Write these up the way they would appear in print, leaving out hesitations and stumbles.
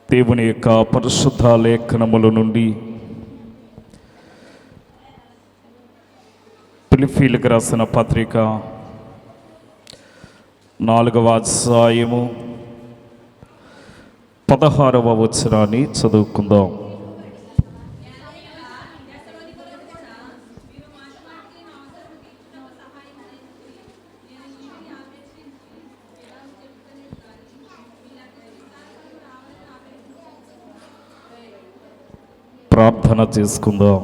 దేవుని యొక్క పరిశుద్ధ లేఖనముల నుండి ఫిలిప్పీయులకు రాసిన పత్రిక 4వ అధ్యాయము 16వ వచనాన్ని చదువుకుందాం. ప్రార్థన చేసుకుందాం.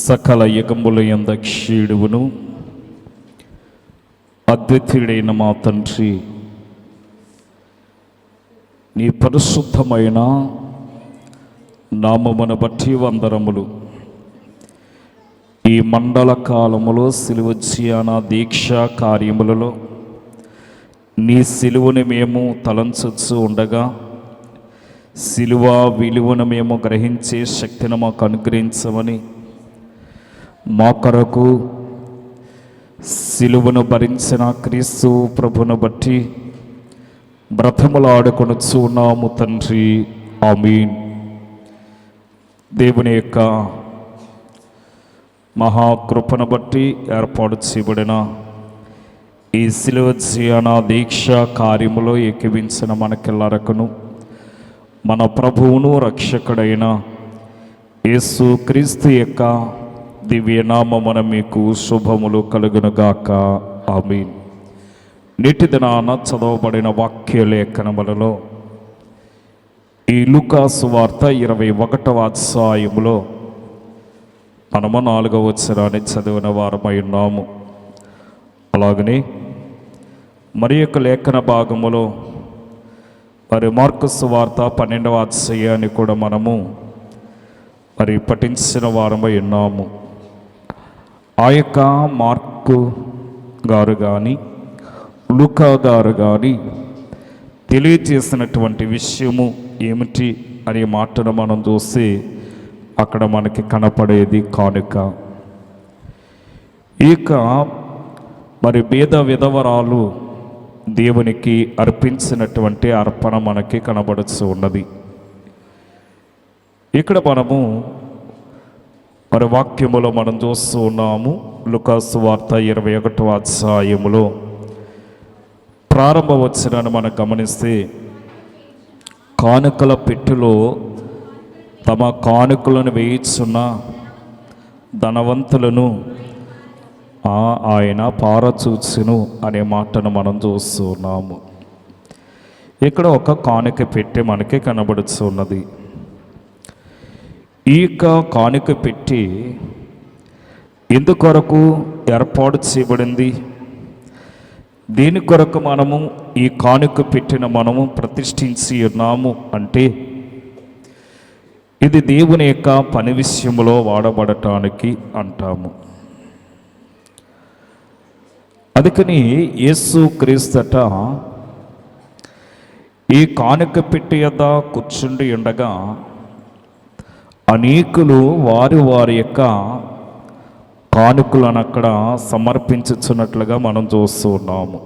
సకల యుగముల యందు అక్షయుడును అద్వితీయుడైన మా తండ్రి, నీ పరిశుద్ధమైన నామమును బట్టి వందనములు. ఈ మండల కాలములో సిలువ ధ్యాన దీక్షా కార్యములలో నీ సిలువను మేము తలంచొచ్చు ఉండగా, సిలువ విలువను మేము గ్రహించే శక్తిని మాకు అనుగ్రహించమని, మా కొరకు సిలువను భరించిన క్రీస్తు ప్రభును బట్టి బ్రతములాడుకొనుచు ఉన్నాము తండ్రి. ఆమీన్. దేవుని యొక్క మహాకృపను బట్టి ఏర్పాటు చేయబడిన ఈ సిలువ ధ్యాన దీక్షా కార్యములో ఏకీవించిన మనకెల్లరకును మన ప్రభువును రక్షకుడైన యేసు క్రీస్తు యొక్క దివ్యనామమున మీకు శుభములు కలుగునుగాక. ఆమీన్. నేటి దినాన చదవబడిన వాక్య లేఖనములలో ఈ లూకా సువార్త 21వ అధ్యాయములో మనము 4వ వచనాన్ని చదివిన వారమై ఉన్నాము. అలాగనే మరి యొక్క లేఖన భాగములో మరి మార్కు సువార్త 12వ అధ్యాయాన్ని కూడా మనము పఠించిన వారమై ఉన్నాము. ఆ యొక్క మార్కు గారు కానీ లూకా గారు కానీ తెలియజేసినటువంటి విషయము ఏమిటి అనే మాటను మనం చూసి అక్కడ మనకి కనపడేది కానుక. ఇక మరి పేద విధవరాలు దేవునికి అర్పించినటువంటి అర్పణ మనకి కనబడుతూ ఉన్నది. ఇక్కడ మనము మరి వాక్యములో మనం చూస్తూ ఉన్నాము. లూకా సువార్త 21వ అధ్యాయములో ప్రారంభ వచనాన్ని మనం గమనిస్తే, కానుకల పెట్టెలో తమ కానుకలను వేయిచున్న ధనవంతులను ఆయన పారచూచును అనే మాటను మనం చూస్తున్నాము. ఇక్కడ ఒక కానుక పెట్టి మనకి కనబడుతున్నది. ఈ కానుక పెట్టి ఎందుకొరకు ఏర్పాటు చేయబడింది, దేని కొరకు మనము ఈ కానుక పెట్టిన మనము ప్రతిష్ఠించి ఉన్నాము అంటే, ఇది దేవుని యొక్క పని విషయంలో వాడబడటానికి అంటాము. అందుకని యేసు క్రీస్తట ఈ కానుక పెట్టి యొద్ద కూర్చుండి ఉండగా అనేకులు వారి యొక్క కానుకలను అక్కడ సమర్పించుచున్నట్లుగా మనం చూస్తూ ఉన్నాము.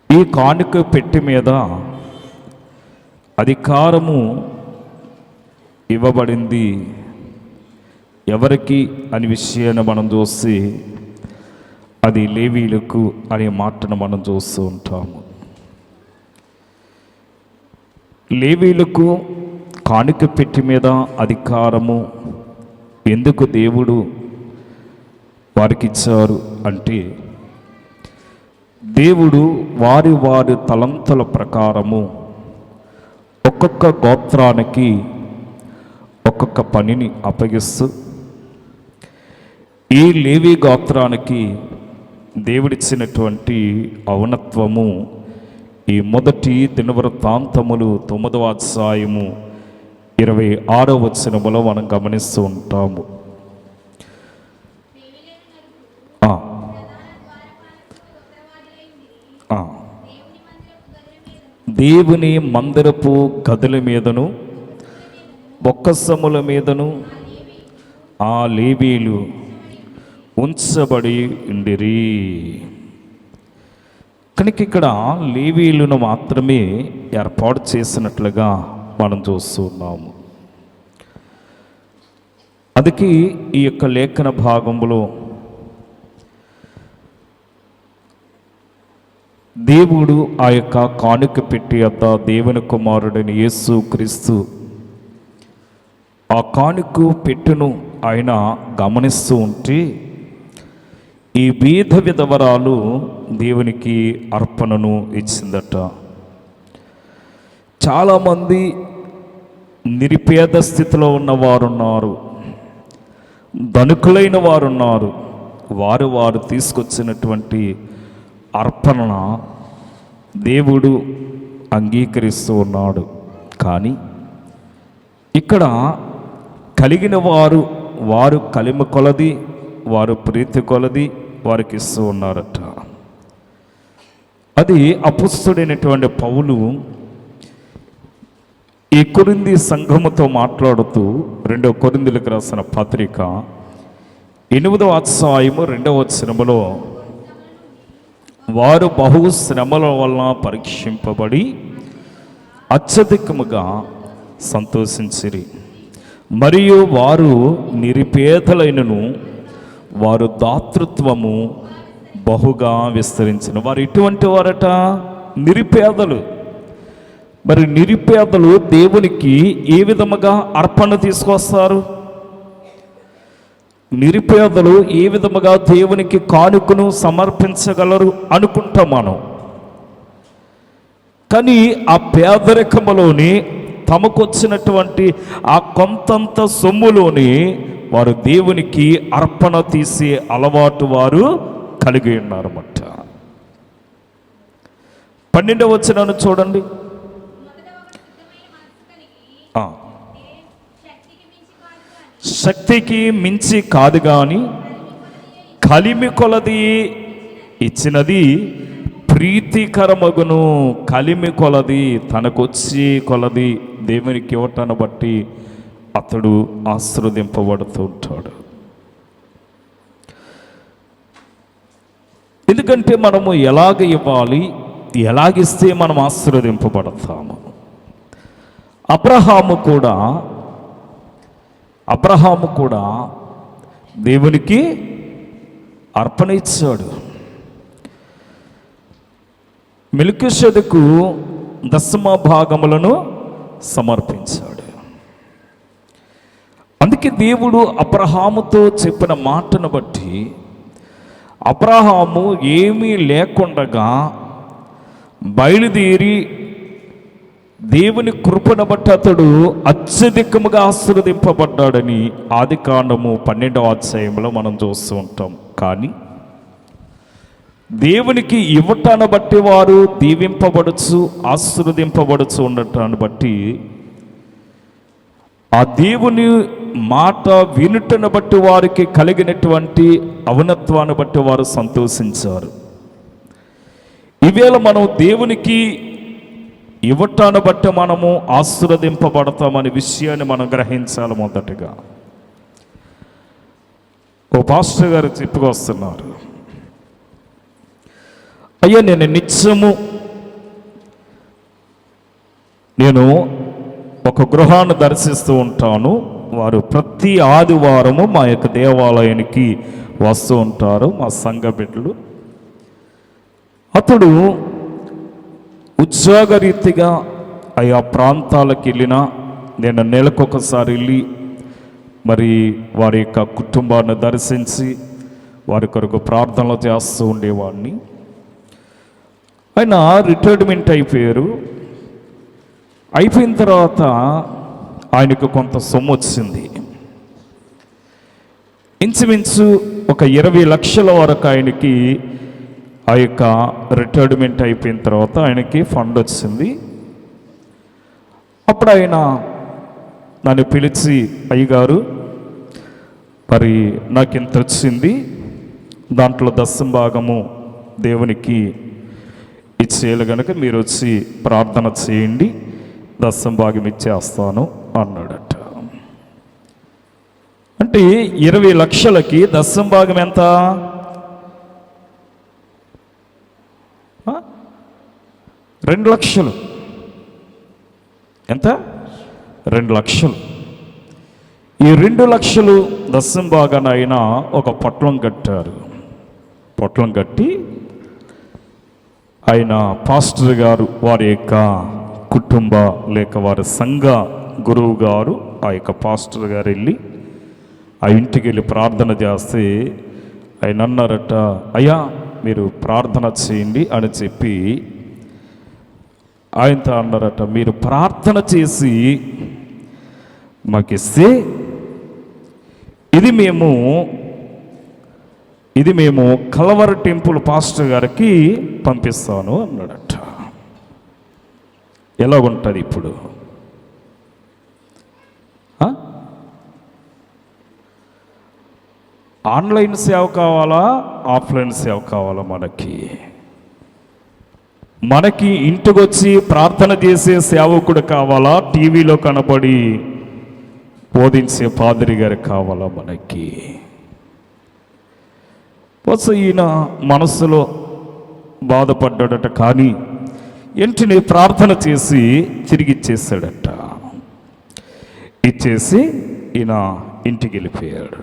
ఈ కానుక పెట్టి మీద అధికారము ఇవ్వబడింది ఎవరికి అనే విషయాన్ని మనం చూసి, అది లేవీయులకు అనే మాటను మనం చూస్తూ ఉంటాము. లేవీయులకు కానుక పెట్టి మీద అధికారము ఎందుకు దేవుడు వారికి ఇచ్చారు అంటే, దేవుడు వారి తలంతుల ప్రకారము ఒక్కొక్క గోత్రానికి ఒక్కొక్క పనిని అప్పగిస్తూ, ఈ లేవీ గోత్రానికి దేవుడిచ్చినటువంటి ఔన్నత్వము ఈ మొదటి దినవృత్తాంతములు 9వ అధ్యాయము 26వ వచనములో మనం గమనిస్తూ ఉంటాము. దేవుని మందిరపు గదుల మీదను బొక్కసముల మీదను ఆ లేవీలు ఉంచబడి ఉండిరి. కనుక ఇక్కడ లేవీయులను మాత్రమే ఏర్పాటు చేసినట్లుగా మనం చూస్తున్నాము. అందుకే ఈ యొక్క లేఖన భాగంలో దేవుడు ఆ యొక్క కానుక పెట్టి వద్ద దేవుని కుమారుడైన యేసు క్రీస్తు ఆ కానుక పెట్టును ఆయన గమనిస్తూ ఉంటే ఈ బీద విధవరాలు దేవునికి అర్పణను ఇచ్చిందట. చాలామంది నిరుపేద స్థితిలో ఉన్నవారున్నారు, ధనికులైన వారున్నారు. వారు తీసుకొచ్చినటువంటి అర్పణ దేవుడు అంగీకరిస్తూ ఉన్నాడు. కానీ ఇక్కడ కలిగిన వారు కలిమి కొలది, వారు ప్రీతి కొలది వారికి ఇస్తూ ఉన్నారట. అది అపుస్తుడైనటువంటి పౌలు ఈ కొరింథీ సంఘముతో మాట్లాడుతూ 2 కొరింథీలకు రాసిన పత్రిక 8వ అధ్యాయము 2వ వచనములో వారు బహు శ్రమల వలన పరీక్షింపబడి అత్యధికముగా సంతోషించిరి, మరియు వారు నిరుపేదలైనను వారు దాతృత్వము బహుగా విస్తరించిన వారు. ఇటువంటి వారట నిరుపేదలు. మరి నిరుపేదలు దేవునికి ఏ విధముగా అర్పణ తీసుకొస్తారు? నిరుపేదలు ఏ విధముగా దేవునికి కానుకను సమర్పించగలరు అనుకుంటాం మనం. కానీ ఆ పేదరికములోని తమకొచ్చినటువంటి ఆ కొంతంత సొమ్ములోని వారు దేవునికి అర్పణ తీసే అలవాటు వారు కలిగి ఉన్నారన్నమాట. 12వ వచనాన్ని చూడండి. శక్తికి మించి కాదు కానీ కలిమి కొలది ఇచ్చినది ప్రీతికరమగును. కలిమి కొలది, తనకొచ్చి కొలది దేవునికి ఇవ్వటాన్ని బట్టి అతడు ఆశీర్వదింపబడుతూ ఉంటాడు. ఎందుకంటే మనము ఎలాగ ఇవ్వాలి, ఎలాగిస్తే మనం ఆశీర్వదింపబడతాము. అబ్రహాము కూడా దేవునికి అర్పణ ఇచ్చాడు. మెల్కీషెదెకు దశమ భాగములను సమర్పించాడు. అందుకే దేవుడు అబ్రహాముతో చెప్పిన మాటను బట్టి అబ్రహాము ఏమీ లేకుండగా బయలుదేరి దేవుని కృపను బట్టి అతడు అత్యధికముగా ఆశీర్వదింపబడ్డాడని ఆదికాండము 12వ అధ్యాయంలో మనం చూస్తూ ఉంటాం. కానీ దేవునికి ఇవ్వటాన్ని బట్టి వారు దీవింపబడచ్చు, ఆశీర్వదింపబడచ్చు ఉండటాన్ని బట్టి ఆ దేవుని మాట వినుటను బట్టి వారికి కలిగినటువంటి ఔన్నత్వాన్ని బట్టి వారు సంతోషించారు. ఈవేళ మనం దేవునికి ఇవ్వటాన్ని బట్టి మనము ఆశీర్వదింపబడతామనే విషయాన్ని మనం గ్రహించాలి. మొదటిగా ఓ పాస్టర్ గారు చెప్పుకొస్తున్నారు, అయ్యా నేను ఒక గృహాన్ని దర్శిస్తూ ఉంటాను. వారు ప్రతి ఆదివారము మా యొక్క దేవాలయానికి వస్తూ ఉంటారు, మా సంఘ బిడ్డలు. అతడు ఉద్యోగరీతిగా ఆయా ప్రాంతాలకు వెళ్ళినా నేను నెలకొకసారి వెళ్ళి మరి వారి యొక్క కుటుంబాన్ని దర్శించి వారి కొరకు ప్రార్థనలు చేస్తూ ఉండేవాడిని. ఆయన రిటైర్మెంట్ అయిపోయిన తర్వాత ఆయనకు కొంత సొమ్ము వచ్చింది. ఇంచుమించు ఒక 20 లక్షల వరకు ఆయనకి ఆ యొక్క రిటైర్మెంట్ అయిపోయిన తర్వాత ఆయనకి ఫండ్ వచ్చింది. అప్పుడు ఆయన నన్ను పిలిచి, అయ్యగారు మరి నాకు ఇంత వచ్చింది, దాంట్లో 10వ భాగము దేవునికి ఇచ్చేయాలి కనుక మీరు వచ్చి ప్రార్థన చేయండి, 10వ భాగం ఇచ్చేస్తాను అన్నాడట. అంటే 20 లక్షలకి 10వ భాగం ఎంత? 2 లక్షలు. ఎంత? 2 లక్షలు. ఈ 2 లక్షలు దశం భాగాన అయినా ఒక పొట్లం కట్టారు. పొట్లం కట్టి ఆయన పాస్టర్ గారు వారి యొక్క కుటుంబ లేక వారి సంఘ గురువు గారు ఆ యొక్క పాస్టర్ గారు వెళ్ళి ఆ ఇంటికి వెళ్ళి ప్రార్థన చేస్తే ఆయన అన్నారట, అయ్యా మీరు ప్రార్థన చేయండి అని చెప్పి ఆయనతో అన్నారట, మీరు ప్రార్థన చేసి మాకు ఇస్తే ఇది మేము కలవర టెంపుల్ పాస్టర్ గారికి పంపిస్తాను అన్నాడట. ఎలాగుంటుంది ఇప్పుడు? ఆన్లైన్ సేవ కావాలా, ఆఫ్లైన్ సేవ కావాలా? మనకి ఇంటికి వచ్చి ప్రార్థన చేసే సేవకుడు కావాలా, టీవీలో కనబడి బోధించే పాదిరి గారు కావాలా? ఈయన మనస్సులో బాధపడ్డాడట, కానీ వెంటనే ప్రార్థన చేసి తిరిగి ఇచ్చేసాడట. ఇచ్చేసి ఈయన ఇంటికి వెళ్ళిపోయాడు.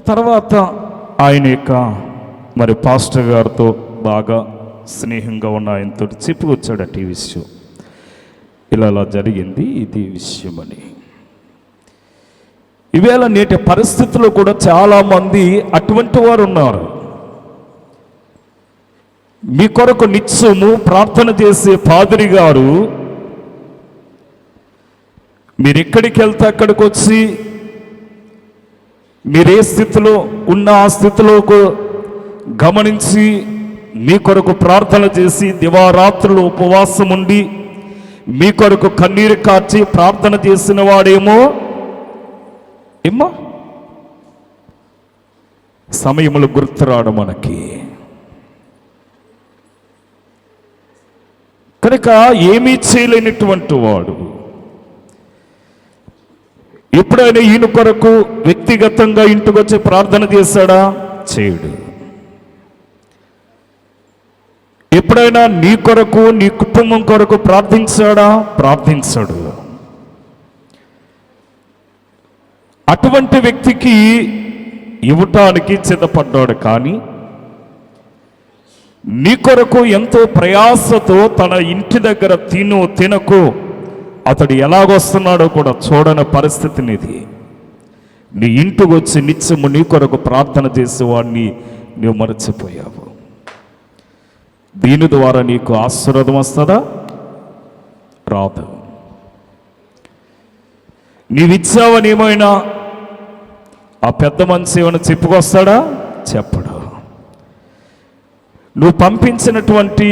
తర్వాత ఆయన యొక్క మరి పాస్టర్ గారితో బాగా స్నేహంగా ఉన్న ఆయనతో చెప్పుకొచ్చాడట ఈ విషయం, ఇలా జరిగింది ఇది విషయం అని. ఈవేళ నేటి పరిస్థితుల్లో కూడా చాలామంది అటువంటి వారు ఉన్నారు. మీ కొరకు నిత్యము ప్రార్థన చేసే పాదిరి గారు మీరు ఎక్కడికి వెళ్తే అక్కడికి వచ్చి మీరే స్థితిలో ఉన్న ఆ స్థితిలోకి గమనించి మీ కొరకు ప్రార్థన చేసి దివారాత్రులు ఉపవాసం ఉండి మీ కొరకు కన్నీరు కార్చి ప్రార్థన చేసిన వాడేమో సమయములు గుర్తురాడు మనకి. కనుక ఏమీ చేయలేనటువంటి వాడు ఎప్పుడైనా ఈయన కొరకు వ్యక్తిగతంగా ఇంటికి వచ్చి ప్రార్థన చేశాడా? చేయడు. ఎప్పుడైనా నీ కొరకు నీ కుటుంబం కొరకు ప్రార్థించాడా? ప్రార్థించాడు. అటువంటి వ్యక్తికి ఇవ్వటానికి సిద్ధపడ్డాడు. కానీ నీ కొరకు ఎంతో ప్రయాసతో తన ఇంటి దగ్గర తినకు అతడు ఎలాగొస్తున్నాడో కూడా చూడని పరిస్థితి నీది. నీ ఇంటికి వచ్చి నిత్యము నీ కొరకు ప్రార్థన చేసేవాడిని నువ్వు మరచిపోయావు. దీని ద్వారా నీకు ఆశీర్వాదం వస్తుందా? రాదు. నీవిచ్చావని ఏమైనా ఆ పెద్ద మనిషి ఏమైనా చెప్పుకొస్తాడా? చెప్పడు. నువ్వు పంపించినటువంటి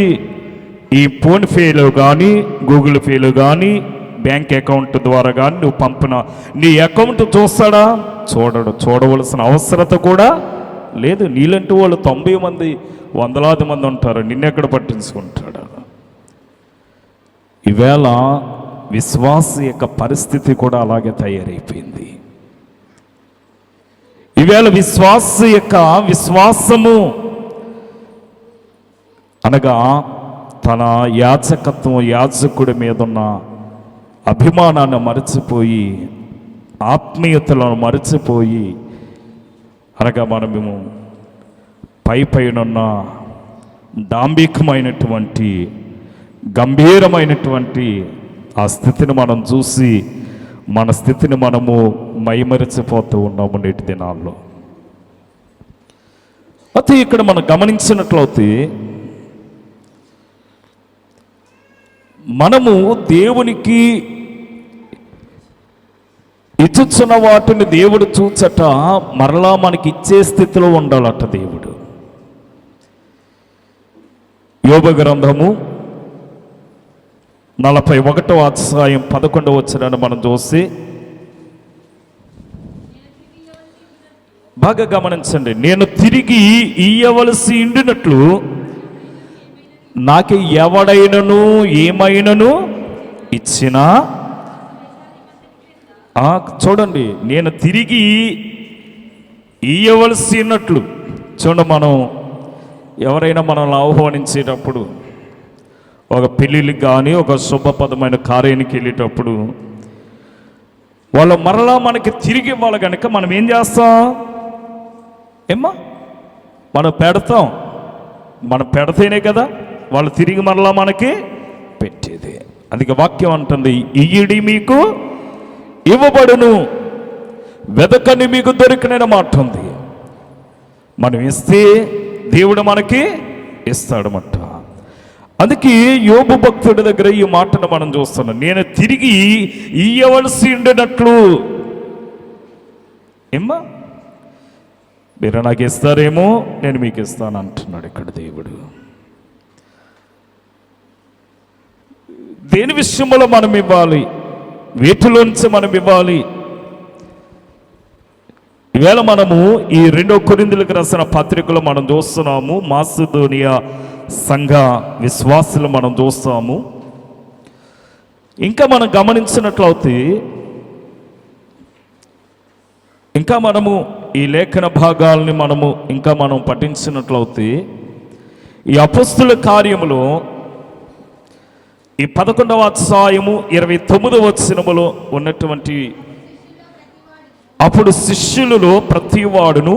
ఈ ఫోన్పేలో కానీ గూగుల్ పేలో కానీ బ్యాంక్ అకౌంట్ ద్వారా కానీ నువ్వు పంపిన నీ అకౌంట్ చూస్తాడా? చూడడు. చూడవలసిన అవసరత కూడా లేదు. నీలాంటి వాళ్ళు 90 మంది 100 మంది ఉంటారు, నిన్నెక్కడ పట్టించుకుంటాడు? ఈవేళ విశ్వాస యొక్క పరిస్థితి కూడా అలాగే తయారైపోయింది. ఈవేళ విశ్వాసము అనగా తన యాజకుడి మీద ఉన్న అభిమానాన్ని మరచిపోయి ఆత్మీయతలను మరచిపోయి అనగా మనము పైనున్న డాంబికమైనటువంటి గంభీరమైనటువంటి ఆ స్థితిని మనం చూసి మన స్థితిని మనము మైమరిచిపోతూ ఉన్నాము నేటి దినాల్లో. అయితే ఇక్కడ మనం గమనించినట్లయితే మనము దేవునికి ఇచ్చుచున్న వాటిని దేవుడు చూచట మరలా మనకి ఇచ్చే స్థితిలో ఉండాలట దేవుడు. యోబు గ్రంథము 41వ అధ్యాయం 11వ వచనాన్ని మనం చూసి బాగా గమనించండి. నేను తిరిగి ఇయ్యవలసి ఉండినట్లు నాకు ఎవడైనను ఏమైనను ఇచ్చినా చూడండి, నేను తిరిగి ఇయ్యవలసినట్లు చూడండి, మనం ఎవరైనా మనల్ని ఆహ్వానించేటప్పుడు ఒక పెళ్ళిళ్ళకి కానీ ఒక శుభపదమైన కార్యానికి వెళ్ళేటప్పుడు వాళ్ళు మరలా మనకి తిరిగి ఇవ్వాలి కనుక మనం ఏం చేస్తాం? మనం పెడతాం. మనం పెడితేనే కదా వాళ్ళు తిరిగి మరలా మనకి పెట్టేది. అందుకే వాక్యం అంటుంది, ఇయ్యిడి మీకు ఇవ్వబడును, వెదకని మీకు దొరికిన మాట ఉంది. మనం ఇస్తే దేవుడు మనకి ఇస్తాడన్నమాట. అందుకే యోబు భక్తుడి దగ్గర ఈ మాటను మనం చూస్తున్నాం, నేను తిరిగి ఇయ్యవలసి ఉండినట్లు. మీరు నాకు ఇస్తారేమో, నేను మీకు ఇస్తాను అంటున్నాడు ఇక్కడ దేవుడు. దేని విషయంలో మనం ఇవ్వాలి? వేటిలోంచి మనం ఇవ్వాలి? ఈవేళ మనము ఈ 2 కొరింథీయులకు రాసిన పత్రికలో మనం చూస్తున్నాము, మాసిదోనియా సంఘ విశ్వాసులు మనం చూస్తాము. ఇంకా మనం గమనించినట్లయితే, ఇంకా మనము ఈ లేఖన భాగాల్ని మనం పఠించినట్లయితే, ఈ అపొస్తలుల కార్యములో ఈ 11వ అధ్యాయము 29వ వచనములో ఉన్నటువంటి, అప్పుడు శిష్యులలో ప్రతివాడును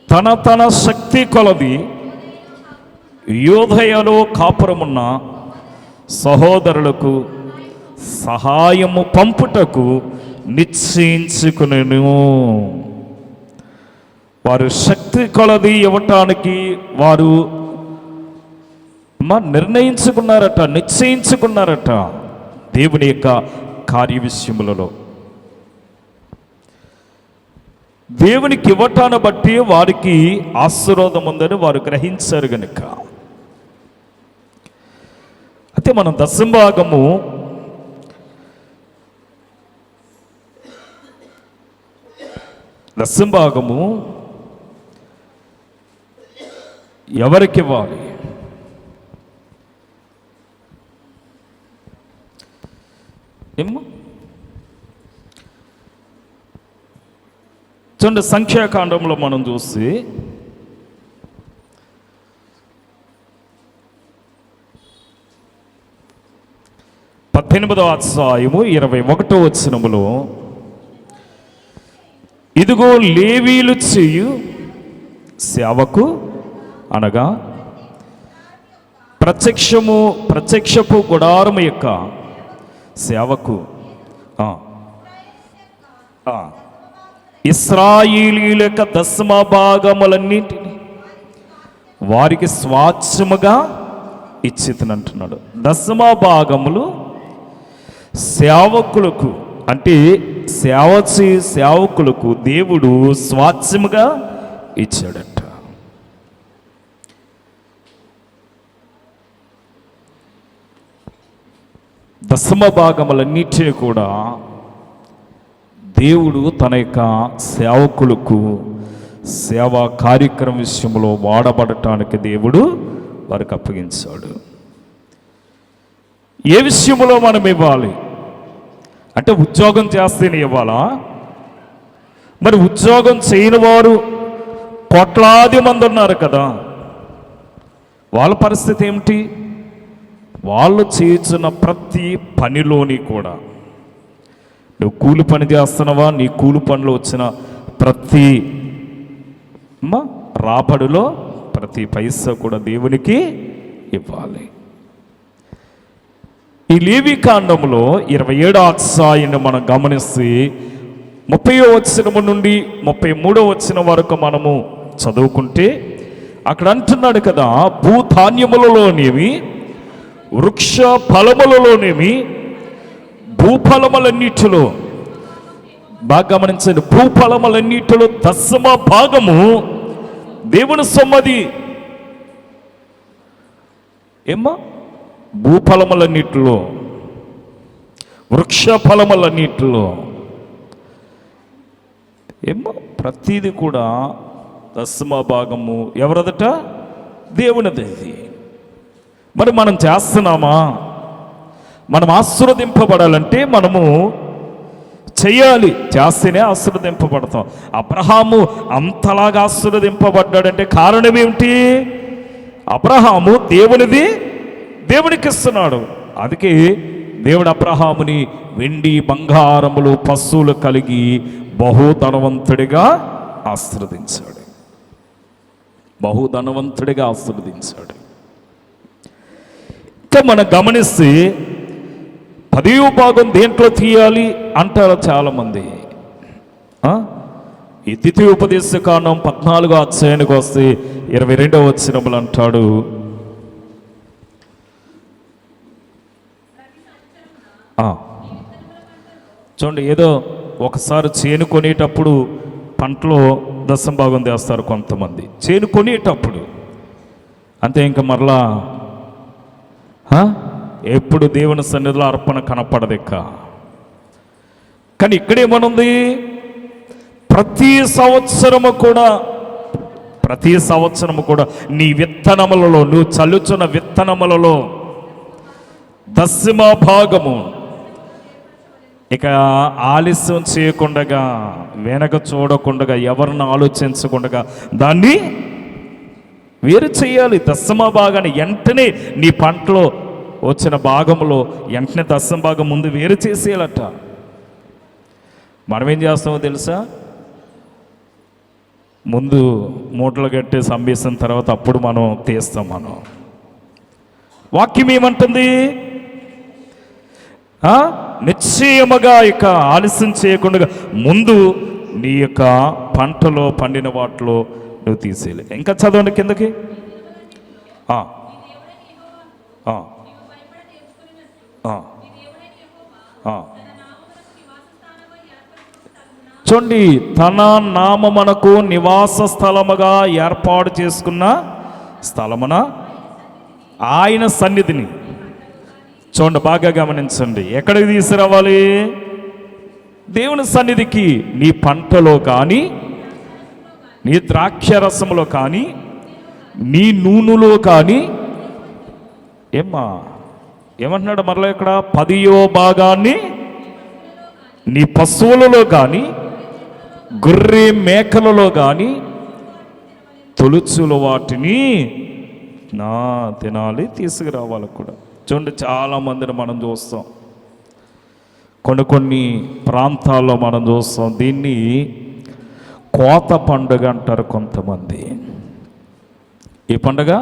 తన తన శక్తి కొలది యోధయలో కాపురమున్న సహోదరులకు సహాయము పంపుటకు నిశ్చయించుకునేను. వారు శక్తి కొలది ఇవ్వటానికి వారు నిర్ణయించుకున్నారట, నిశ్చయించుకున్నారట దేవుని యొక్క కార్య విషయములలో. దేవునికి ఇవ్వటాన్ని బట్టి వారికి ఆశీర్వాదం ఉందని వారు గ్రహించారు గనుక. అయితే మనం దశంభాగము ఎవరికి ఇవ్వాలి? చూడండి, సంఖ్యాకాండంలో మనం చూసి 18వ అధ్యాయము 21వ వచనములో, ఇదిగో లేవీలు చేయు సేవకు అనగా ప్రత్యక్షపు గుడారము యొక్క సేవకు ఇశ్రాయేలీయుల యొక్క 10వ భాగములన్నింటినీ వారికి స్వాచ్ఛముగా ఇచ్చితనంటున్నాడు. 10వ భాగములు సేవకులకు, అంటే సేవకులకు దేవుడు స్వాచ్ఛముగా ఇచ్చాడట. దశమ భాగములన్నిటిని కూడా దేవుడు తన యొక్క సేవకులకు సేవా కార్యక్రమం విషయంలో వాడబడటానికి దేవుడు వారికి అప్పగించాడు. ఏ విషయంలో మనం ఇవ్వాలి అంటే, ఉద్యోగం చేస్తేనే ఇవ్వాలా? మరి ఉద్యోగం చేయని వారు కోట్లాది మంది ఉన్నారు కదా, వాళ్ళ పరిస్థితి ఏమిటి? వాళ్ళు చేస్తున్న ప్రతి పనిలోని కూడా, నువ్వు కూలి పని చేస్తున్నావా, నీ కూలి పనిలో వచ్చిన ప్రతి రాబడిలో ప్రతి పైసా కూడా దేవునికి ఇవ్వాలి. ఈ లేవి కాండంలో 27వ అధ్యాయాన్ని మనం గమనిస్తే 30వ వచనం నుండి 33వ వచనం వరకు మనము చదువుకుంటే, అక్కడ అంటున్నాడు కదా, భూధాన్యములలోనేమి వృక్ష ఫలములలోనేమి భూఫలములన్నిటిలో, బాగా గమనించండి, భూఫలములన్నిటిలో 10వ భాగము దేవుని సొమ్మది. భూఫలములన్నిటిలో, వృక్ష ఫలములన్నిటిలో ప్రతిది కూడా 10వ భాగము ఎవరదట? దేవునిది. మరి మనం చేస్తున్నామా? మనం ఆశీర్వదింపబడాలంటే మనము చెయ్యాలి, చేస్తేనే ఆశీర్వదింపబడతాం. అబ్రహాము అంతలాగా ఆశీర్వదింపబడ్డాడంటే కారణం ఏమిటి? అబ్రహాము దేవునికి ఇస్తున్నాడు. అందుకే దేవుడు అబ్రహాముని వెండి బంగారములు పశువులు కలిగి బహుధనవంతుడిగా ఆశీర్వదించాడు. ఇంకా మనం గమనిస్తే 10వ భాగం దేంట్లో తీయాలి అంటారు చాలామంది. ఈ ద్వితీయోపదేశకాండం 14వ అధ్యాయానికి వస్తే 22వ వచనములు అంటాడు, చూడండి, ఏదో ఒకసారి చేను కొనేటప్పుడు పంటలో దశంభాగం చేస్తారు కొంతమంది, చేను కొనేటప్పుడు అంతే. ఇంకా మరలా ఎప్పుడు దేవుని సన్నిధిలో అర్పణ కనపడదిక్క. కానీ ఇక్కడేమనుంది? ప్రతి సంవత్సరము కూడా నీ విత్తనములలో, నువ్వు చల్లుచున్న విత్తనములలో దశమ భాగము, ఇక ఆలస్యం చేయకుండా, వెనక చూడకుండా, ఎవరిని ఆలోచించకుండా దాన్ని వేరు చేయాలి. దశమ భాగాన్ని వెంటనే నీ పంటలో వచ్చిన భాగంలో వెంటనే దశమ భాగం ముందు వేరు చేసేయాలట. మనం ఏం చేస్తామో తెలుసా? ముందు మూటలు కట్టేసి అమ్మేసిన తర్వాత అప్పుడు మనం తీస్తాం. వాక్యం ఏమంటుంది? నిశ్చయముగా ఇక ఆలస్యం చేయకుండా ముందు నీ యొక్క పంటలో పండిన వాటిలో నువ్వు తీసేయాలి. ఇంకా చదవండి కిందకి. చూడండి, తన నామమునకు నివాస స్థలముగా ఏర్పాటు చేసుకున్న స్థలమున ఆయన సన్నిధిని, చూడండి బాగా గమనించండి, ఎక్కడికి తీసుకురావాలి? దేవుని సన్నిధికి. నీ పంటలో కానీ, నీ ద్రాక్ష రసములో కానీ, నీ నూనెలో కానీ, ఏమంటున్నాడు మరలా ఇక్కడ? 10వ భాగాన్ని నీ పశువులలో కానీ, గొర్రె మేకలలో కానీ తొలుచుల వాటిని తినాలి, తీసుకురావాలి కూడా. చూడండి, చాలామందిని మనం చూస్తాం, కొన్ని ప్రాంతాల్లో మనం చూస్తాం, దీన్ని కోత పండుగ అంటారు కొంతమంది. ఈ పండుగ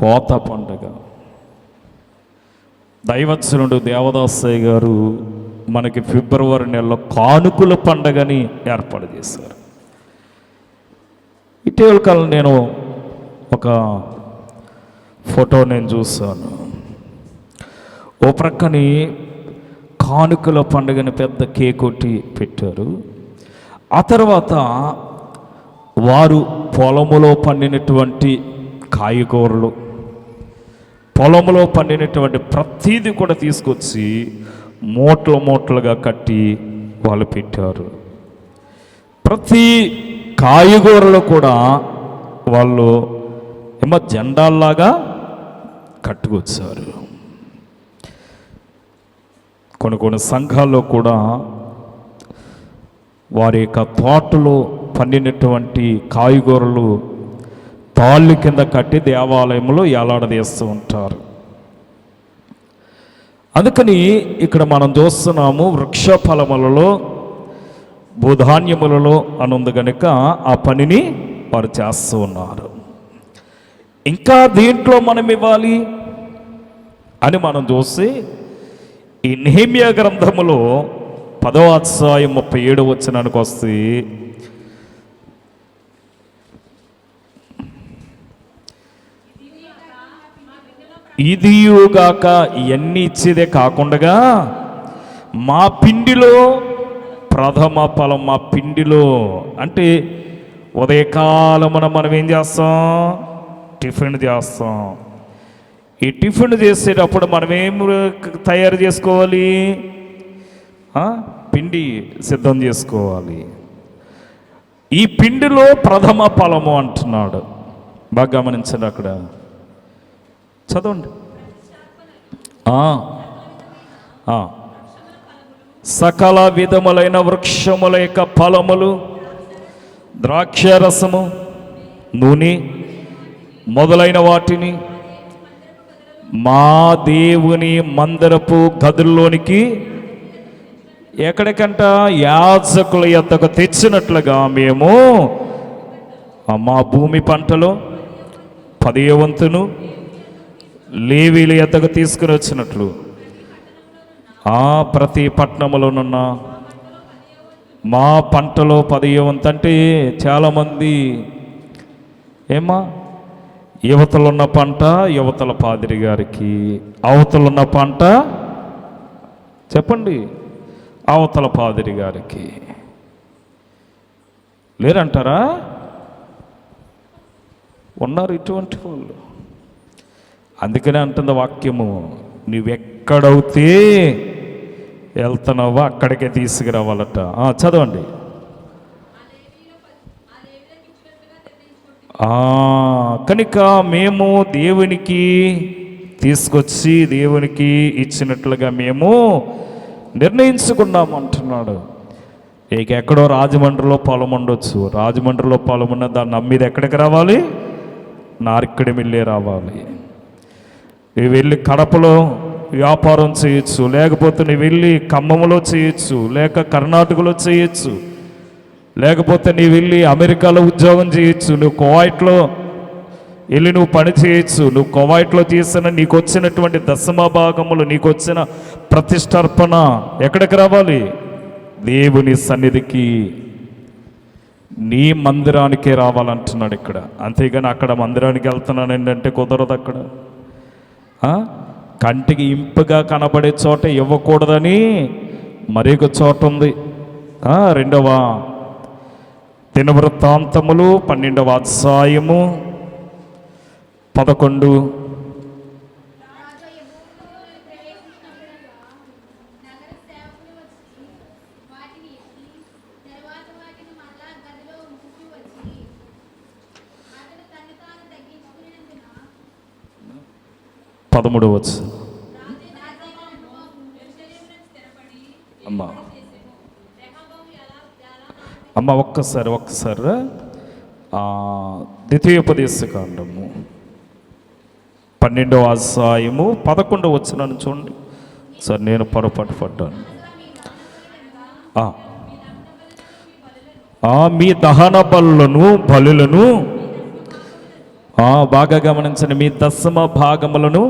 కోత పండుగ. దైవజనుడు దేవదాసయ్య గారు మనకి ఫిబ్రవరి నెలలో కానుకల పండుగని ఏర్పాటు చేశారు. ఇటీవల కాలం నేను ఒక ఫోటో చూశాను. ఓ ప్రక్కని కానుకల పండుగని పెద్ద కేక్ కొట్టి పెట్టారు. ఆ తర్వాత వారు పొలములో పండినటువంటి కాయగూరలు, పొలంలో పండినటువంటి ప్రతీది కూడా తీసుకొచ్చి మూటలుగా కట్టి వాళ్ళు పెట్టారు. ప్రతి కాయగూరలు కూడా వాళ్ళు జెండాల్లాగా కట్టుకొచ్చారు. కొన్ని సంఘాల్లో కూడా వారి యొక్క తోటలో పండినటువంటి కాయగూరలు తాళ్ళు కింద కట్టి దేవాలయంలో ఏలాడదీస్తూ ఉంటారు. అందుకని ఇక్కడ మనం చూస్తున్నాము, వృక్ష ఫలములలో భూధాన్యములలో అనుంది కనుక ఆ పనిని వారు చేస్తూ ఉన్నారు. ఇంకా దీంట్లో మనం ఇవ్వాలి అని మనం చూసి ఈ నెహెమ్యా గ్రంథములో 10వ అధ్యాయం 37వ వచనానికి వస్తే, ఇదియుగాక ఇవన్నీ ఇచ్చేదే కాకుండా మా పిండిలో ప్రథమ ఫలం, మా పిండిలో అంటే ఉదయకాలమున మనం ఏం చేస్తాం? టిఫిన్ చేస్తాం. ఈ టిఫిన్ చేసేటప్పుడు మనం ఏం తయారు చేసుకోవాలి? పిండి సిద్ధం చేసుకోవాలి. ఈ పిండిలో ప్రథమ ఫలము అంటున్నాడు. బాగా గమనించండి, అక్కడ చదవండి. సకల విధములైన వృక్షముల యొక్క ఫలములు, ద్రాక్షరసము, నూనె మొదలైన వాటిని మా దేవుని మందిరపు గదుల్లోనికి ఎక్కడికంట యాజకుల యొద్దకు తెచ్చినట్లుగా మేము మా భూమి పంటలో 10వ వంతును లేవీల యొద్దకు తీసుకుని వచ్చినట్లు ప్రతి పట్టణములోనున్న మా పంటలో 10వ వంతు. అంటే చాలామంది యువతలున్న పంట యువతల పాదిరి గారికి, అవతలున్న పంట చెప్పండి అవతల పాదిరి గారికి. లేరంటారా? ఉన్నారు ఇటువంటి వాళ్ళు. అందుకనే అంటుంది వాక్యము, నువ్వెక్కడవుతే వెళ్తున్నావో అక్కడికే తీసుకురావాలట. చదవండి. కనుక మేము దేవునికి తీసుకొచ్చి దేవునికి ఇచ్చినట్లుగా మేము నిర్ణయించుకున్నాము అంటున్నాడు. ఎక్కడో రాజమండ్రిలో పొలం ఉండొచ్చు, రాజమండ్రిలో పొలం ఉన్న దాన్ని అమ్మేది ఎక్కడికి రావాలి? నార్కిడిమిల్లే రావాలి. నువ్వు వెళ్ళి కడపలో వ్యాపారం చేయొచ్చు, లేకపోతే నువ్వు వెళ్ళి ఖమ్మంలో చేయొచ్చు, లేక కర్ణాటకలో చేయొచ్చు, లేకపోతే నీవు వెళ్ళి అమెరికాలో ఉద్యోగం చేయొచ్చు, నువ్వు కువైట్లో వెళ్ళి నువ్వు పని చేయొచ్చు. నువ్వు కువైట్లో చేసిన నీకు వచ్చినటువంటి దశమ భాగములు, నీకు వచ్చిన ప్రతిష్టార్పణ ఎక్కడికి రావాలి? దేవుని సన్నిధికి, నీ మందిరానికే రావాలంటున్నాడు ఇక్కడ. అంతేగాని అక్కడ మందిరానికి వెళ్తున్నాను ఏంటంటే కుదరదు. అక్కడ కంటికి ఇంపుగా కనబడే చోట ఇవ్వకూడదని మరొక చోట ఉంది. 2వ దినవృత్తాంతములు 12వ అధ్యాయము 11. వచ్చు అమ్మ ఒక్కసారి ద్వితీయోపదేశకాండము 12వ అధ్యాయము 11 వచనాన్ని చూడండి. సార్ నేను పొరపాటు పడ్డాను. మీ దహన బలులను బాగా గమనించండి. మీ దశమ భాగములను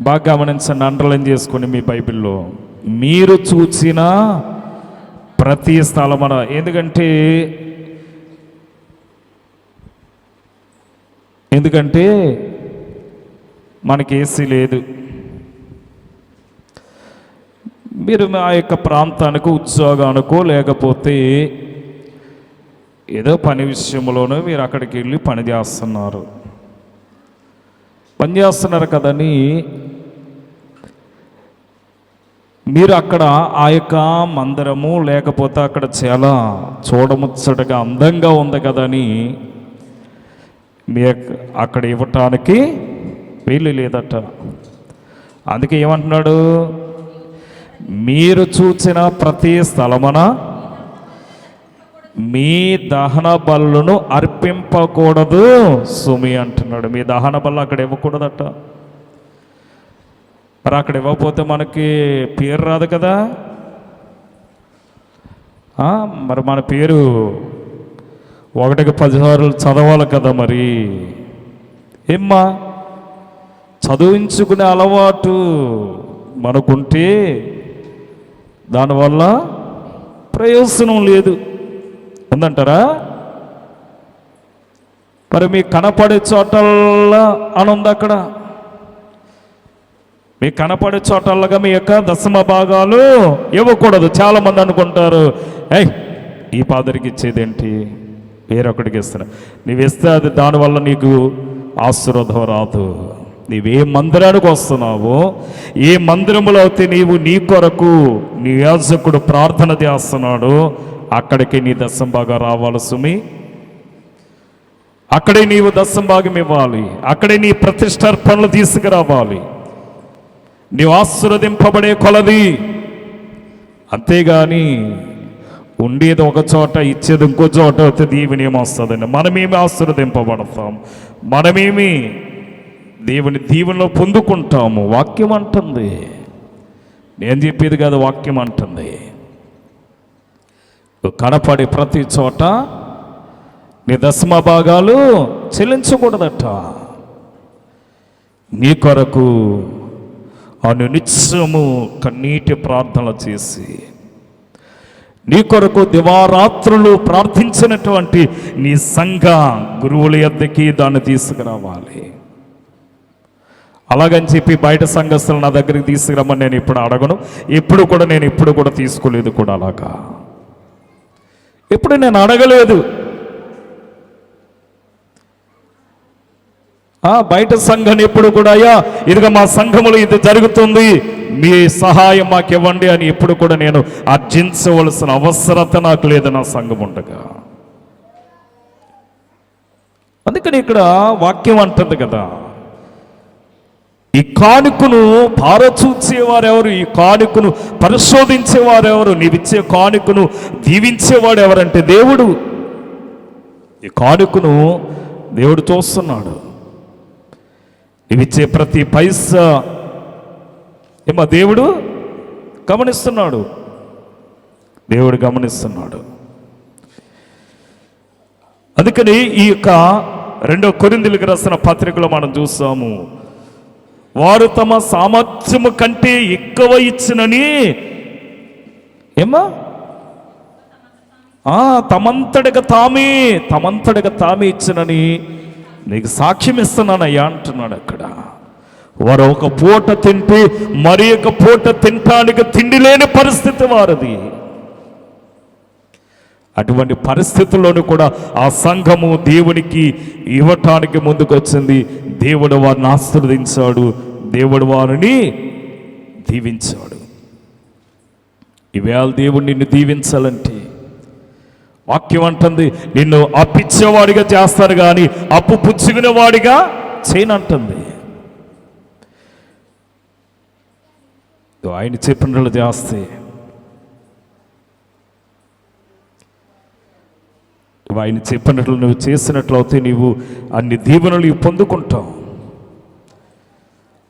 బాగా గమనించండి, అండర్లైన్ చేసుకోండి మీ బైబిల్లో. మీరు చూసిన ప్రతి స్థలమున, ఎందుకంటే మనకి ఏసీ లేదు. మీరు ఆ యొక్క ప్రాంతానికి ఉద్యోగానికో లేకపోతే ఏదో పని విషయంలోనూ మీరు అక్కడికి వెళ్ళి పని చేస్తున్నారు కదని మీరు అక్కడ ఆ యొక్క మందిరము లేకపోతే అక్కడ చాలా చూడముచ్చటగా అందంగా ఉంది కదని మీ అక్కడ ఇవ్వటానికి వీలు లేదట. అందుకే ఏమంటున్నాడు? మీరు చూసిన ప్రతి స్థలమున మీ దహన బలులను అర్పింపకూడదు సుమి అంటున్నాడు. మీ దహన బలు అక్కడ ఇవ్వకూడదట. మరి అక్కడ ఇవ్వకపోతే మనకి పేరు రాదు కదా. మరి మన పేరు 1కి 10 సార్లు చదవాలి కదా. మరి చదివించుకునే అలవాటు మనకుంటే దానివల్ల ప్రయోజనం లేదు, ఉందంటారా? మరి మీకు కనపడే చోటల్లా అని ఉంది అక్కడ. మీకు కనపడే చోటల్లాగా మీ యొక్క దశమ భాగాలు ఇవ్వకూడదు. చాలామంది అనుకుంటారు, ఈ పాదరికి ఇచ్చేదేంటి? వేరొకటికి ఇస్తున్నా. నువ్వు ఇస్తే అది దానివల్ల నీకు ఆశీర్వాదం రాదు. నీవే మందిరానికి వస్తున్నావో, ఏ మందిరంలో అయితే నీవు నీ కొరకు నీ యాజకుడు ప్రార్థన చేస్తున్నాడో అక్కడికి నీ దశం బాగా రావాలి సుమి. అక్కడే నీవు దశం భాగం ఇవ్వాలి. అక్కడే నీ ప్రతిష్టార్పణలు తీసుకురావాలి. నీవు ఆశీర్వదింపబడే కొలది. అంతేగాని ఉండేది ఒక చోట ఇచ్చేది ఇంకో చోట అయితే దీవెని ఏమొస్తుందండి? మనమేమి ఆశీర్వదింపబడతాం, మనమేమి దేవుని దీవెనలో పొందుకుంటాము. వాక్యం అంటుంది, నేను చెప్పేది కాదు, వాక్యం అంటుంది. కనపడి ప్రతి చోట నీ దశమ భాగాలు చెల్లించకూడదట. నీ కొరకు నిత్యము కన్నీటి ప్రార్థనలు చేసి, నీ కొరకు దివారాత్రులు ప్రార్థించినటువంటి నీ సంఘ గురువుల యొద్దకి దాన్ని తీసుకురావాలి. అలాగని చెప్పి బయట సంఘస్థులు నా దగ్గరికి తీసుకురమ్మని నేను ఇప్పుడు అడగను. నేను ఎప్పుడు కూడా తీసుకోలేదు కూడా. అలాగా ఎప్పుడు నేను అడగలేదు. బయట సంఘం ఎప్పుడు కూడా అయ్యా ఇదిగా మా సంఘములో ఇది జరుగుతుంది, మీ సహాయం మాకు ఇవ్వండి అని ఎప్పుడు కూడా నేను అర్జించవలసిన అవసరత నాకు లేదు నా సంఘం ఉండగా. అందుకని ఇక్కడ వాక్యం అంటుంది కదా, ఈ కానుకను పారచూచేవారెవరు, ఈ కానుకను పరిశోధించేవారెవరు, నీవిచ్చే కానుకను దీవించేవాడు ఎవరంటే దేవుడు. ఈ కానుకను దేవుడు చూస్తున్నాడు. నీవిచ్చే ప్రతి పైసా దేవుడు గమనిస్తున్నాడు. దేవుడు గమనిస్తున్నాడు. అందుకని ఈ యొక్క 2 కొరింథీయులకు రాసిన పత్రికలో మనం చూస్తాము, వారు తమ సామర్థ్యము కంటే ఎక్కువ ఇచ్చినని తమంతడిగా తామే ఇచ్చినని నీకు సాక్ష్యం ఇస్తున్నానయ్యా అంటున్నాడు. అక్కడ వారు ఒక పూట తింటే మరి ఒక పూట తినటానికి తిండి లేని పరిస్థితి వారిది. అటువంటి పరిస్థితుల్లోనూ కూడా ఆ సంఘము దేవునికి ఇవ్వటానికి ముందుకు వచ్చింది. దేవుడు వారిని ఆశీర్వదించాడు, దేవుడు వారిని దీవించాడు. ఈవేళ దేవుడు నిన్ను దీవించాలంటే వాక్యం అంటుంది, నిన్ను అప్పిచ్చేవాడిగా చేస్తారు కానీ అప్పు పుచ్చుకునేవాడిగా చేయనంటుంది. ఆయన చెప్పినట్లు చేస్తే ఆయన చెప్పినట్లు నువ్వు చేసినట్లయితే నీవు అన్ని దీవెనలు పొందుకుంటావు.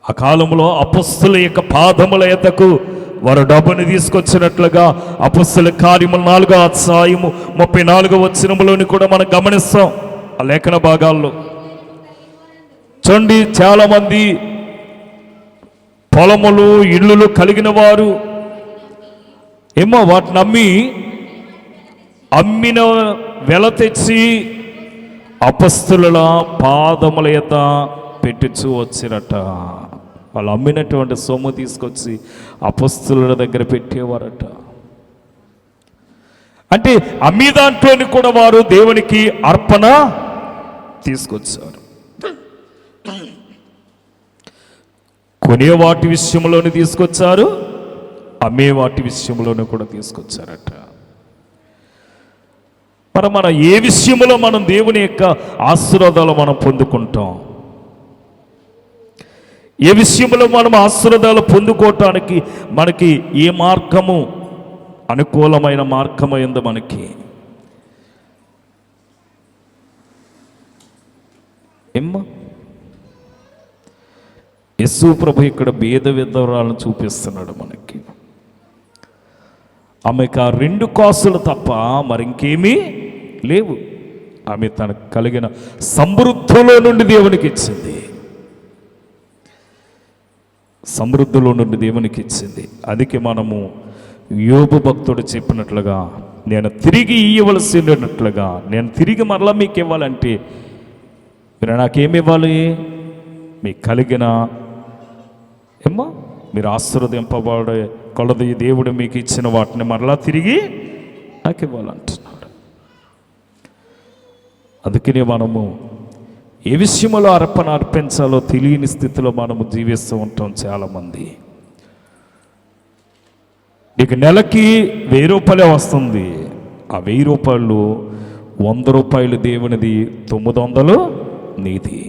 ఆ కాలంలో అపొస్తలుల యొక్క పాదముల ఎద్దకు వారు డబ్బుని తీసుకొచ్చినట్లుగా అపొస్తలుల కార్యములు 4వ అధ్యాయము 34వ వచనములోని కూడా మనం గమనిస్తాం. ఆ లేఖన భాగాల్లో చూడండి, చాలా మంది పొలములు ఇళ్ళులు కలిగిన వారు వాటిని అమ్మిన వెల తెచ్చి అపొస్తలుల పాదముల యొద్ద పెట్టుచూ వచ్చినట. వాళ్ళు అమ్మినటువంటి సొమ్ము తీసుకొచ్చి అపొస్తలుల దగ్గర పెట్టేవారట. అంటే అమ్మి దాంట్లోని కూడా వారు దేవునికి అర్పణ తీసుకొచ్చారు. కొనే వాటి విషయంలోనే తీసుకొచ్చారు, అమ్మే వాటి విషయంలోనే కూడా తీసుకొచ్చారట. మరి మన ఏ విషయంలో మనం దేవుని యొక్క ఆశీర్వాదాలు మనం పొందుకుంటాం, ఏ విషయంలో మనం ఆశీర్వాదాలు పొందుకోవటానికి మనకి ఏ మార్గము అనుకూలమైన మార్గమైందో మనకి యేసు ప్రభు ఇక్కడ భేద విధవరాలను చూపిస్తున్నాడు మనకి. ఆమెకు ఆ 2 కాసులు తప్ప మరింకేమీ లేవు. ఆమె తనకు కలిగిన సమృద్ధిలో నుండి దేవునికి ఇచ్చింది, సమృద్ధిలో నుండి దేవునికి ఇచ్చింది. అందుకే మనము యోబు భక్తుడు చెప్పినట్లుగా, నేను తిరిగి ఇవ్వవలసినట్లుగా, నేను తిరిగి మరలా మీకు ఇవ్వాలంటే మీరు నాకేమి ఇవ్వాలి? మీకు కలిగిన మీరు ఆశీర్వదింపబడే కొలది దేవుడు మీకు ఇచ్చిన వాటిని మరలా తిరిగి నాకు ఇవ్వాలంటున్నాడు. అందుకనే మనము ఏ విషయంలో అర్పణ అర్పించాలో తెలియని స్థితిలో మనము జీవిస్తూ ఉంటాం. చాలామంది నీకు నెలకి 1000 రూపాయలే వస్తుంది. ఆ 1000 రూపాయలు 100 రూపాయలు దేవునిది, 900 నీది.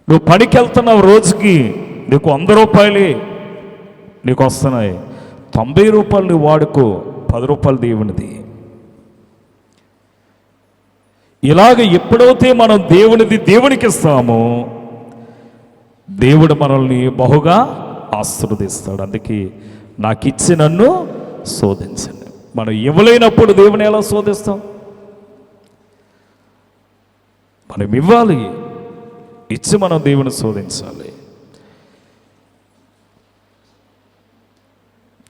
నువ్వు పనికి వెళ్తున్నావు, రోజుకి నీకు 100 రూపాయలే నీకు వస్తున్నాయి. 90 రూపాయలు నువ్వు వాడుకో, 10 రూపాయలు దేవునిది. ఇలాగ ఎప్పుడైతే మనం దేవునికి ఇస్తామో దేవుడు మనల్ని బహుగా ఆశీర్వదిస్తాడు. అందుకే నాకు ఇచ్చి నన్ను శోధించండి. మనం ఇవ్వలేనప్పుడు దేవుని ఎలా శోధిస్తాం? మనం ఇవ్వాలి, ఇచ్చి మనం దేవుని శోధించాలి.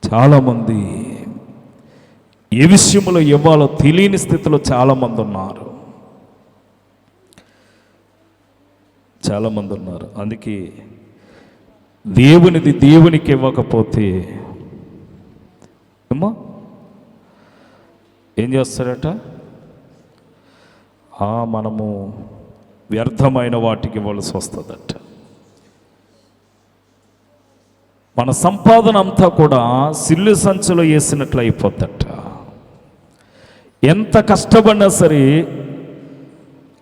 చాలామంది ఏ విషయంలో ఇవ్వాలో తెలియని స్థితిలో చాలామంది ఉన్నారు. అందుకే దేవునిది దేవునికి ఇవ్వకపోతే ఏమో ఏం చేస్తారట, మనము వ్యర్థమైన వాటికి ఇవ్వాల్సి వస్తుందట. మన సంపాదన అంతా కూడా సిల్లు సంచులో వేసినట్లు అయిపోద్దట. ఎంత కష్టపడినా సరే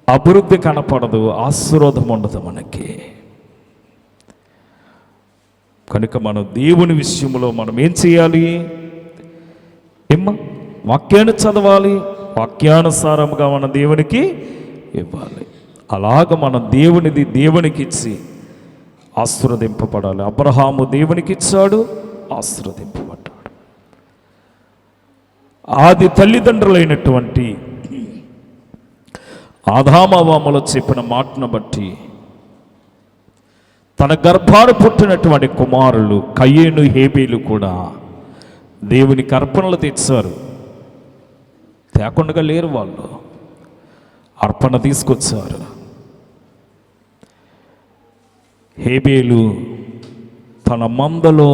అభివృద్ధి కనపడదు, ఆశీర్వాదం ఉండదు మనకి. కనుక మనం దేవుని విషయంలో మనం ఏం చేయాలి? వాక్యాన్ని చదవాలి, వాక్యానుసారంగా మన దేవునికి ఇవ్వాలి. అలాగ మనం దేవునిది దేవునికి ఇచ్చి ఆశీర్వదింపబడాలి. అబ్రహాము దేవునికి ఇచ్చాడు, ఆశీర్వదింపబడ్డాడు. ఆది తల్లిదండ్రులైనటువంటి ఆదామవ్వలు చెప్పిన మాటను బట్టి తన గర్భాన పుట్టినటువంటి కుమారులు కయ్యేను, హేబేలు కూడా దేవునికి అర్పణలు తెచ్చారు. తేకుండా లేరు, వాళ్ళు అర్పణ తీసుకొచ్చారు. హేబేలు తన మందలో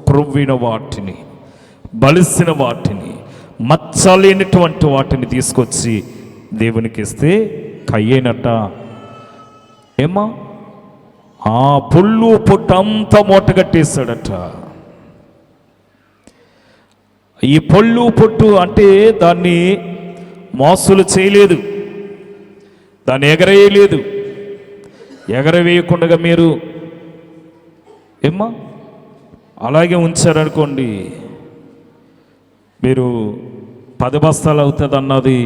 క్రొవ్విన వాటిని, బలిసిన వాటిని, మచ్చలేనటువంటి వాటిని తీసుకొచ్చి దేవునికి ఇస్తే కయ్యేనట ఆ పొల్లు పొట్టంతా మూటగట్టేశాడట. ఈ పొల్లు పొట్టు అంటే దాన్ని మోసులు చేయలేదు, దాన్ని ఎగరేయలేదు. ఎగరవేయకుండా మీరు అలాగే ఉంచారనుకోండి, మీరు 10 బస్తాలు అవుతుంది అన్నది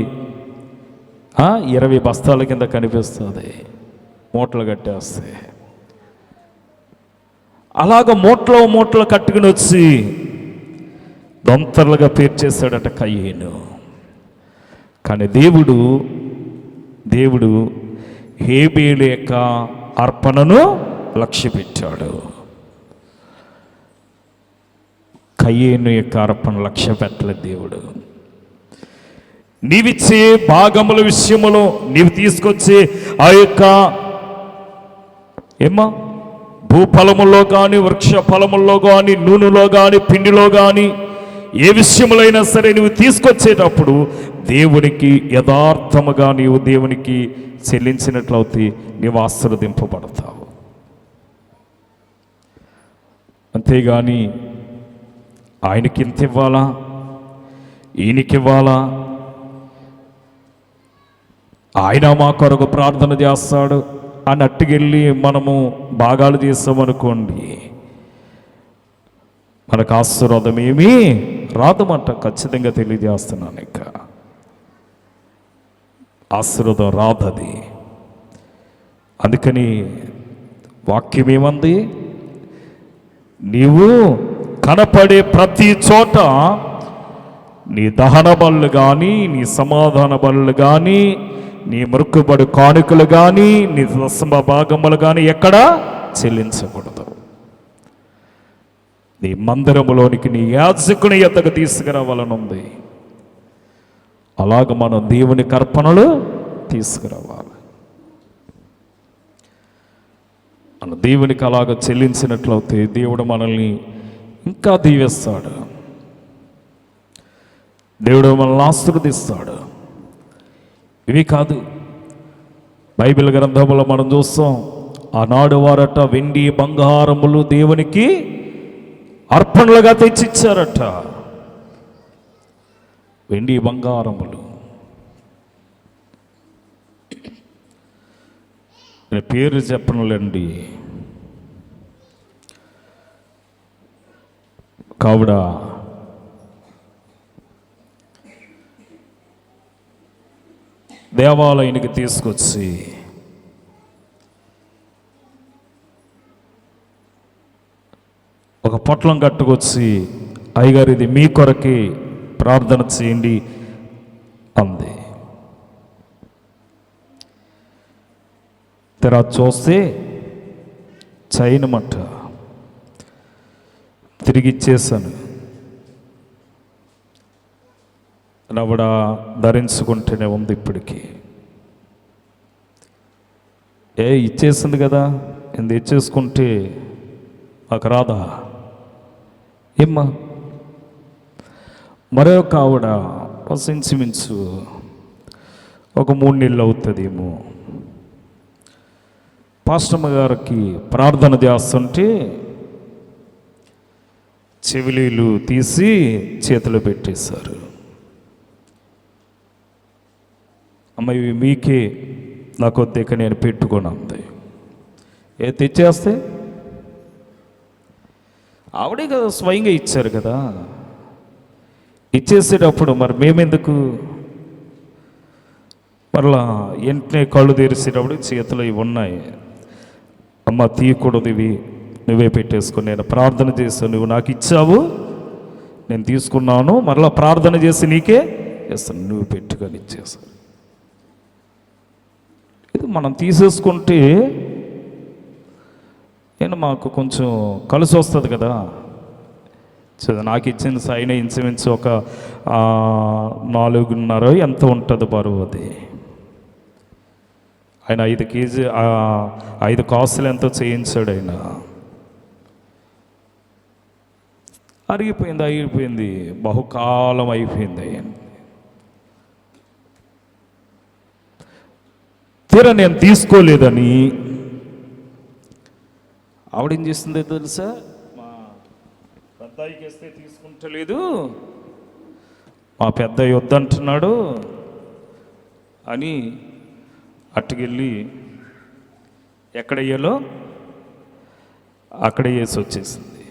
20 బస్తాల కింద కనిపిస్తుంది, మూటలు కట్టేస్తే. అలాగ మూటలు కట్టుకుని వచ్చి దొంతర్లుగా పేర్చేశాడట కయ్యేను. కానీ దేవుడు హేబేలు యొక్క అర్పణను లక్ష్యపెట్టాడు, కయ్యేను యొక్క అర్పణ లక్ష్య పెట్టలేదు దేవుడు. నీవిచ్చే భాగముల విషయములో నీవు తీసుకొచ్చే ఆ యొక్క భూఫలముల్లో కానీ, వృక్ష ఫలముల్లో కానీ, నూనెలో కానీ, పిండిలో కానీ, ఏ విషయములైనా సరే నువ్వు తీసుకొచ్చేటప్పుడు దేవునికి యథార్థముగా నీవు దేవునికి చెల్లించినట్లయితే నీవు ఆశీర్వదింపబడతావు. అంతేగాని ఆయనకి ఇంత ఇవ్వాలా, ఈయనకివ్వాలా, ఆయన మా కొరకు ప్రార్థన చేస్తాడు అని అట్టుకెళ్ళి మనము భాగాలు చేస్తామనుకోండి, మనకు ఆశీర్వాదం ఏమీ రాదమంట. ఖచ్చితంగా తెలియజేస్తున్నాను, ఇక ఆశీర్వాదం రాదది. అందుకని వాక్యం ఏమంది? నీవు కనపడే ప్రతి చోట నీ దహన బలులు కానీ, నీ సమాధాన బలులు కానీ, నీ మొక్కుబడి కానుకలు కానీ, నీ దశమ భాగములు కానీ ఎక్కడా చెల్లించకూడదు. నీ మందిరములోనికి నీ యాజకుని ఎద్దకు తీసుకురావాలనుంది. అలాగ మనం దేవునికి అర్పణలు తీసుకురావాలి. మన దేవునికి అలాగ చెల్లించినట్లయితే దేవుడు మనల్ని ఇంకా దీవిస్తాడు, దేవుడు మనల్ని ఆశీర్వదిస్తాడు. ఇవి కాదు. బైబిల్ గ్రంథంలో మనం చూస్తాం, ఆనాడు వారట వెండి బంగారములు దేవునికి అర్పణలుగా తెచ్చిచ్చారట. వెండి బంగారములు. నేను పేరు చెప్పనులేండి. కావుడ దేవాలయానికి తీసుకొచ్చి ఒక పొట్లం కట్టుకొచ్చి, అయ్యగారు ఇది మీ కొరకే ప్రార్థన చేయండి అంది. తెరా చూస్తే చైనమట్ట తిరిగి ఇచ్చేసాను. ఆవిడ ధరించుకుంటూనే ఉంది ఇప్పటికీ. ఇచ్చేసింది కదా, ఇంత ఇచ్చేసుకుంటే నాకు రాదా ఏమ్మా? మరొక ఆవిడ ఇంచుమించు ఒక 3 నెలలు అవుతుందేమో, పాస్టమ్మ గారికి ప్రార్థన చేస్తుంటే చెవిలీలు తీసి చేతిలో పెట్టేశారు. అమ్మ ఇవి మీకే, నాకు వద్దక నేను పెట్టుకొని అంది. తెచ్చేస్తే ఆవిడే కదా స్వయంగా ఇచ్చారు కదా. ఇచ్చేసేటప్పుడు మరి మేమెందుకు? మరలా వెంటనే కళ్ళు తెరిసేటప్పుడు చేతిలో ఇవి ఉన్నాయి. అమ్మ తీయకూడదు, ఇవి నువ్వే పెట్టేసుకుని, నేను ప్రార్థన చేస్తాను, నువ్వు నాకు ఇచ్చావు, నేను తీసుకున్నాను, మరలా ప్రార్థన చేసి నీకే చేస్తాను, నువ్వు పెట్టుకొని ఇచ్చేసాను. ఇది మనం తీసేసుకుంటే నేను మాకు కొంచెం కలిసి వస్తుంది కదా. నాకు ఇచ్చిన సైన్ ఇంచుమించు ఒక 4.5 ఎంత ఉంటుంది బరువు. అది ఆయన 5 కేజీ 5 కాసులు ఎంతో చేయించాడు ఆయన. అయిపోయింది, బహుకాలం అయిపోయింది. తీరా నేను తీసుకోలేదని ఆవిడేం చేస్తుందో తెలుసా? మా పెద్దయ్యకి ఇస్తే తీసుకుంటలేదు, మా పెద్దయ్య వద్దంటున్నాడు అని అట్టుకెళ్ళి ఎక్కడ వేయాలో అక్కడే వేసి వచ్చేసింది.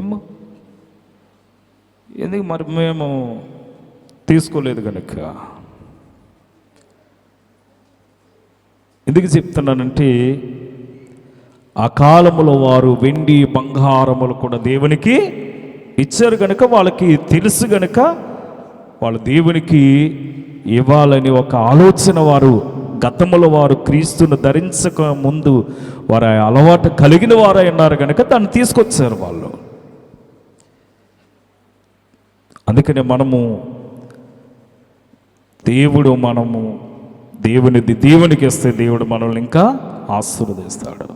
ఏమ్మా ఎందుకు? మరి మేము తీసుకోలేదు కనుక. ఎందుకు చెప్తున్నానంటే, ఆ కాలములో వారు వెండి బంగారములు కూడా దేవునికి ఇచ్చారు కనుక, వాళ్ళకి తెలుసు కనుక వాళ్ళు దేవునికి ఇవ్వాలని ఒక ఆలోచన వారు గతంలో వారు క్రీస్తును ధరించక ముందు వారు అలవాటు కలిగిన వారై ఉన్నారు కనుక దాన్ని తీసుకొచ్చారు వాళ్ళు. అందుకనే మనము దేవునికి ఇస్తే దేవుడు మనల్ని ఇంకా ఆశీర్వదిస్తాడు.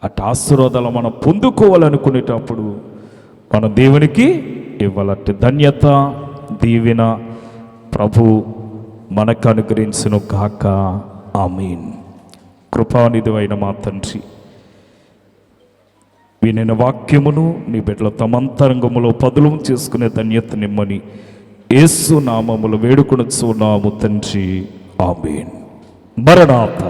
అటు ఆశీర్వాదాలు మనం పొందుకోవాలనుకునేటప్పుడు మనం దేవునికి ఇవ్వాలంటే ధన్యత దీవెన ప్రభు మనకు అనుగ్రహించును గాక. ఆమేన్. కృపానిధివైన మా తండ్రి, వినిన వాక్యమును నీ బిడ్డల తమంతరంగములో పదులం చేసుకునే ధన్యత నిమ్మని యేసు నామములో వేడుకొనుచున్నాము తండ్రి. ఆమేన్. మరణాత.